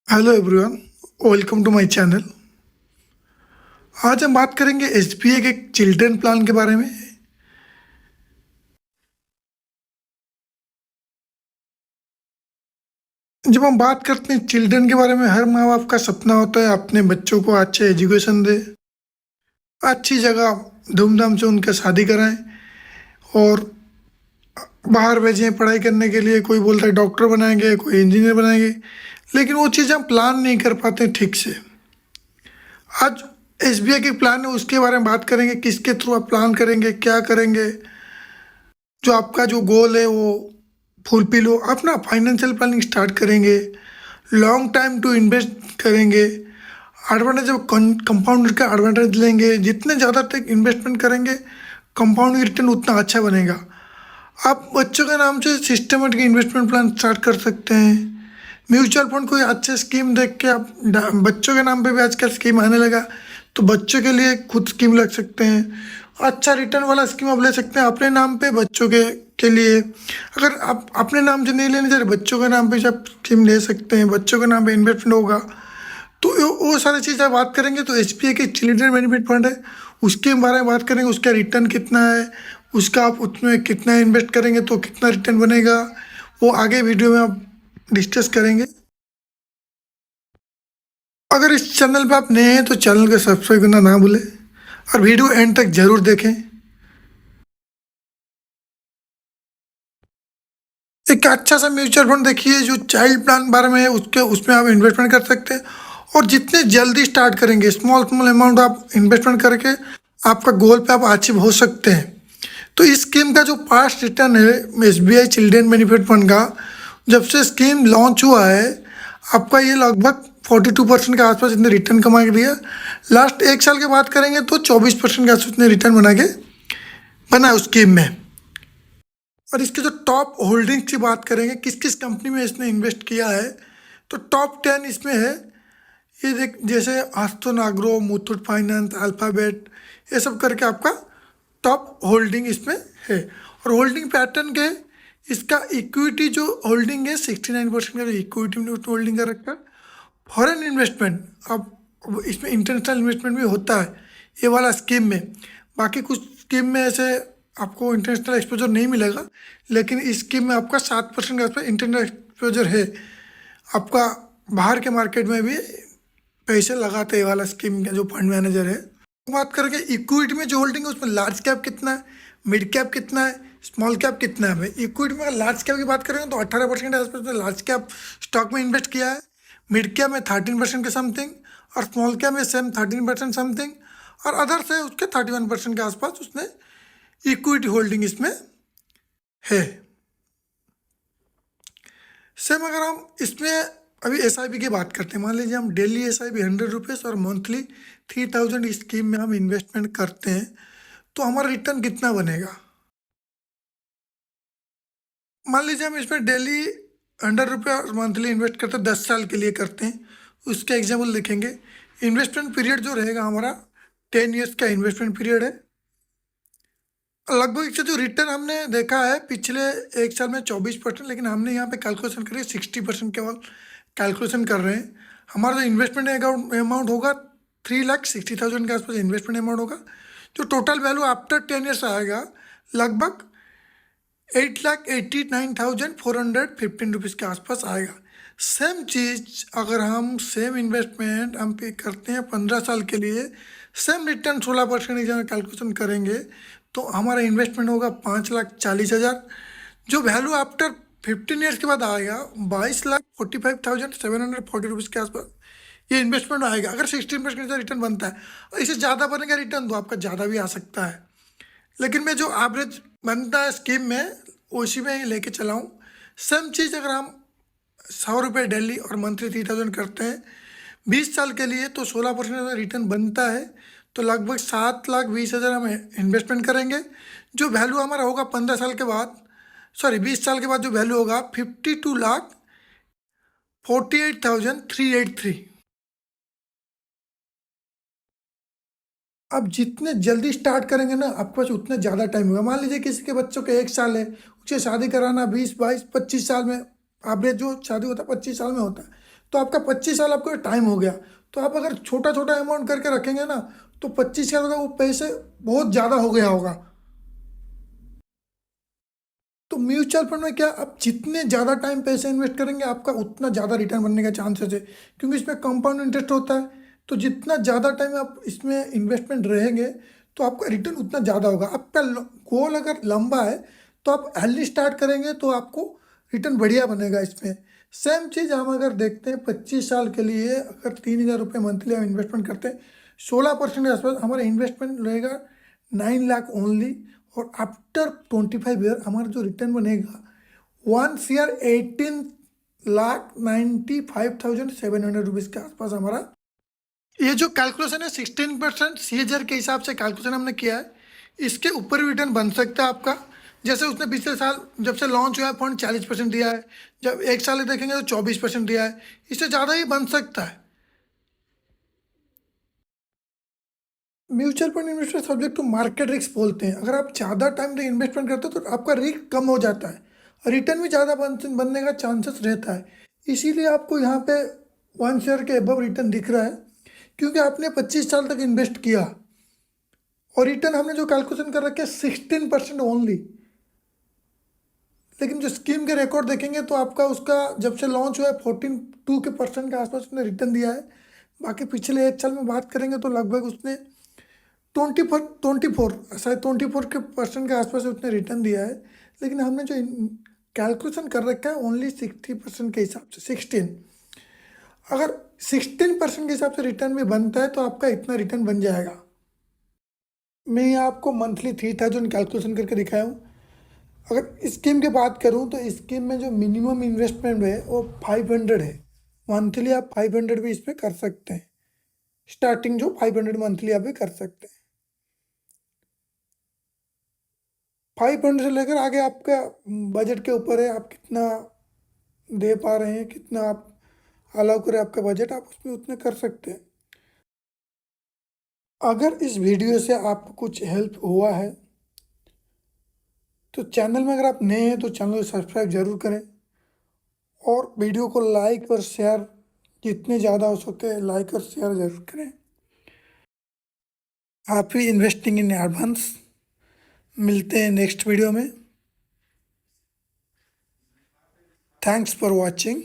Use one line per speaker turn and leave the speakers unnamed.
Hello everyone, welcome to my channel. आज हम बात करेंगे एसबीआई के चिल्ड्रन प्लान के बारे में। जब हम बात करते हैं चिल्ड्रन के बारे में, हर माँ बाप का सपना होता है अपने बच्चों को अच्छे एजुकेशन दे, अच्छी जगह धूमधाम से उनका शादी कराएं और बाहर भेजें पढ़ाई करने के लिए। कोई बोलता है डॉक्टर बनाएंगे, कोई इंजीनियर बनाएंगे, लेकिन वो चीज़ हम प्लान नहीं कर पाते ठीक से। आज एसबीआई के प्लान है, उसके बारे में बात करेंगे। किसके थ्रू आप प्लान करेंगे, क्या करेंगे, जो आपका जो गोल है वो फुलफिल हो। अपना फाइनेंशियल प्लानिंग स्टार्ट करेंगे, लॉन्ग टाइम टू इन्वेस्ट करेंगे, एडवांटेज ऑफ कंपाउंड का एडवांटेज लेंगे। जितने ज़्यादा तक इन्वेस्टमेंट करेंगे, कंपाउंड रिटर्न उतना अच्छा बनेगा। आप बच्चों के नाम से सिस्टमेटिक इन्वेस्टमेंट प्लान स्टार्ट कर सकते हैं। म्यूचुअल फंड कोई अच्छे स्कीम देख के आप बच्चों के नाम पे भी आजकल स्कीम आने लगा, तो बच्चों के लिए खुद स्कीम लग सकते हैं। अच्छा रिटर्न वाला स्कीम आप ले सकते हैं अपने नाम पे बच्चों के लिए। अगर आप अपने नाम से नहीं लेने चाह रहे, बच्चों के नाम पे आप स्कीम ले सकते हैं, बच्चों के नाम पे इन्वेस्टमेंट होगा। तो वो सारी चीज़ें बात करेंगे। तो एसबीआई के चिल्ड्रन बेनिफिट फंड है, उसके बारे में बात करेंगे। उसका रिटर्न कितना है, उसका आप उसमें कितना इन्वेस्ट करेंगे तो कितना रिटर्न बनेगा, वो आगे वीडियो में आप डिस्कस करेंगे। अगर इस चैनल पे आप नए हैं तो चैनल को सब्सक्राइब करना ना भूलें और वीडियो एंड तक जरूर देखें। एक अच्छा सा म्यूचुअल फंड देखिए जो चाइल्ड प्लान बारे में है, उसके उसमें आप इन्वेस्टमेंट कर सकते हैं। और जितने जल्दी स्टार्ट करेंगे, स्मॉल स्मॉल अमाउंट आप इन्वेस्टमेंट करके आपका गोल पे आप अचीव हो सकते हैं। तो इस स्कीम का जो पास्ट रिटर्न है एसबीआई चिल्ड्रन बेनिफिट फंड का, जब से स्कीम लॉन्च हुआ है, आपका ये लगभग 42% के आसपास इतने रिटर्न कमा के दिया। लास्ट एक साल की बात करेंगे तो 24% के आसपास इतने रिटर्न बना है उस स्कीम में। और इसके जो टॉप होल्डिंग्स की बात करेंगे, किस किस कंपनी में इसने इन्वेस्ट किया है, तो टॉप 10 इसमें है। ये देख, जैसे आस्थो नाग्रो, मुथूट फाइनेंस, अल्फाबेट, ये सब करके आपका टॉप होल्डिंग इसमें है। और होल्डिंग पैटर्न के, इसका इक्विटी जो होल्डिंग है 69% का इक्विटी में होल्डिंग कर रखा है। फॉरेन इन्वेस्टमेंट, अब इसमें इंटरनेशनल इन्वेस्टमेंट भी होता है ये वाला स्कीम में। बाकी कुछ स्कीम में ऐसे आपको इंटरनेशनल एक्सपोजर नहीं मिलेगा, लेकिन इस स्कीम में आपका 7% के आसपास इंटरनेशनल एक्सपोजर है। आपका बाहर के मार्केट में भी पैसे लगाते हैं वाला स्कीम का जो फंड मैनेजर है। बात करेंगे इक्विटी में जो होल्डिंग है, उसमें लार्ज कैप कितना है, मिड कैप कितना है, स्मॉल कैप कितना है। इक्विटी में अगर लार्ज कैप की बात करेंगे तो 18% के आसपास लार्ज कैप स्टॉक में इन्वेस्ट किया है। मिड कैप में 13% के समथिंग, और स्मॉल कैप में सेम 13% समथिंग, और अदर्स है उसके 31% के आसपास उसने इक्विटी होल्डिंग इसमें है। सेम अगर हम इसमें अभी एसआईपी की बात करते हैं, मान लीजिए हम डेली एसआईपी 100 रुपीज़ और मंथली 3000 स्कीम में हम इन्वेस्टमेंट करते हैं, तो हमारा रिटर्न कितना बनेगा। मान लीजिए हम इसमें डेली 100 रुपये और मंथली इन्वेस्ट करते हैं, 10 साल के लिए करते हैं। उसके एग्जाम्पल लिखेंगे। इन्वेस्टमेंट पीरियड जो रहेगा हमारा 10 ईयर्स का इन्वेस्टमेंट पीरियड है। लगभग इससे जो रिटर्न हमने देखा है पिछले एक साल में 24%, लेकिन हमने यहाँ पे कैलकुलेशन करी 60% केवल कैलकुलेशन कर रहे हैं। हमारा जो इन्वेस्टमेंट अमाउंट होगा 3,60,000 के आसपास इन्वेस्टमेंट अमाउंट होगा। जो टोटल वैल्यू आफ्टर 10 ईयर्स आएगा लगभग 8,89,415 के आसपास आएगा। सेम चीज़ अगर हम सेम इन्वेस्टमेंट हम पे करते हैं 15 साल के लिए, सेम रिटर्न 16% कैलकुलेशन करेंगे, तो हमारा इन्वेस्टमेंट होगा 5,40,000। जो वैल्यू आफ्टर 15 ईयर्स के बाद आएगा 22,45,740 के आसपास ये इन्वेस्टमेंट आएगा। अगर 16% का रिटर्न बनता है, और इससे ज़्यादा बनेगा रिटर्न तो आपका ज़्यादा भी आ सकता है, लेकिन मैं जो एवरेज बनता है स्कीम में उसी में ही लेके चला हूँ। सेम चीज़ अगर हम 100 रुपये डेली और मंथली 3000 करते हैं 20 साल के लिए, तो 16% रिटर्न बनता है। तो लगभग 7,20,000 हम इन्वेस्टमेंट करेंगे। जो वैल्यू हमारा होगा 15 साल के बाद, सॉरी 20 साल के बाद जो वैल्यू होगा 52,48,383। आप जितने जल्दी स्टार्ट करेंगे ना, आपके पास उतना ज़्यादा टाइम होगा। मान लीजिए किसी के बच्चों के 1 साल है, उसे शादी कराना 20, 22, 25 साल में एवरेज जो शादी होता है 25 साल में होता है। तो आपका 25 साल आपको टाइम हो गया। तो आप अगर छोटा छोटा अमाउंट करके रखेंगे ना, तो 25 साल का वो पैसे बहुत ज़्यादा हो गया होगा। तो म्यूचुअल फंड में क्या, आप जितने ज़्यादा टाइम पैसे इन्वेस्ट करेंगे आपका उतना ज़्यादा रिटर्न बनने का चांसेस है, क्योंकि इसमें कंपाउंड इंटरेस्ट होता है। तो जितना ज़्यादा टाइम आप इसमें इन्वेस्टमेंट रहेंगे तो आपका रिटर्न उतना ज़्यादा होगा। आपका गोल अगर लंबा है तो आप अर्ली स्टार्ट करेंगे तो आपको रिटर्न बढ़िया बनेगा इसमें। सेम चीज़ हम अगर देखते हैं 25 साल के लिए अगर 3,000 रुपये मंथली हम इन्वेस्टमेंट करते हैं, 16% के आसपास हमारा इन्वेस्टमेंट रहेगा 9 लाख ओनली। और आफ्टर 25 ईयर हमारा जो रिटर्न बनेगा 1 ईयर 18,95,700 के आसपास हमारा। ये जो कैलकुलेशन है 16% CAGR के हिसाब से कैलकुलेशन हमने किया है। इसके ऊपर भी रिटर्न बन सकता है आपका। जैसे उसने पिछले साल जब से लॉन्च हुआ है फंड 40% दिया है, जब एक साल देखेंगे तो 24% दिया है, इससे ज़्यादा ही बन सकता है। Mutual fund investor subject to market risk बोलते हैं। अगर आप ज़्यादा टाइम तक इन्वेस्टमेंट करते हो तो आपका रिस्क कम हो जाता है, रिटर्न भी ज़्यादा बनने का चांसेस रहता है। इसीलिए आपको यहाँ पे 1 शेयर के अबव रिटर्न दिख रहा है, क्योंकि आपने 25 साल तक इन्वेस्ट किया। और रिटर्न हमने जो कैलकुलेशन कर रखे 16% ओनली। लेकिन जो स्कीम के रिकॉर्ड देखेंगे तो आपका उसका जब से लॉन्च हुआ है 14.2% के आसपास उसने रिटर्न दिया है। बाकी पिछले एक साल में बात करेंगे तो लगभग उसने 24 शायद 24% के आसपास उसने रिटर्न दिया है। लेकिन हमने जो कैलकुलेशन कर रखा है ओनली 60% के हिसाब से 16। अगर 16% के हिसाब से रिटर्न भी बनता है तो आपका इतना रिटर्न बन जाएगा। मैं आपको मंथली 3,000 कैलकुलेशन करके दिखाया हूँ। अगर स्कीम की बात करूँ तो स्कीम में जो मिनिमम इन्वेस्टमेंट है वो 500 है। मंथली आप 500 भी इसमें कर सकते हैं। स्टार्टिंग जो 500 मंथली आप भी कर सकते हैं। 500 से लेकर आगे आपका बजट के ऊपर है, आप कितना दे पा रहे हैं, कितना आप अलाउ करें आपका बजट, आप उसमें उतने कर सकते हैं। अगर इस वीडियो से आपको कुछ हेल्प हुआ है तो चैनल में अगर आप नए हैं तो चैनल को सब्सक्राइब जरूर करें, और वीडियो को लाइक और शेयर जितने ज़्यादा हो सकते हैं लाइक और शेयर जरूर करें। Happy investing in advance. मिलते हैं नेक्स्ट वीडियो में। Thanks for watching.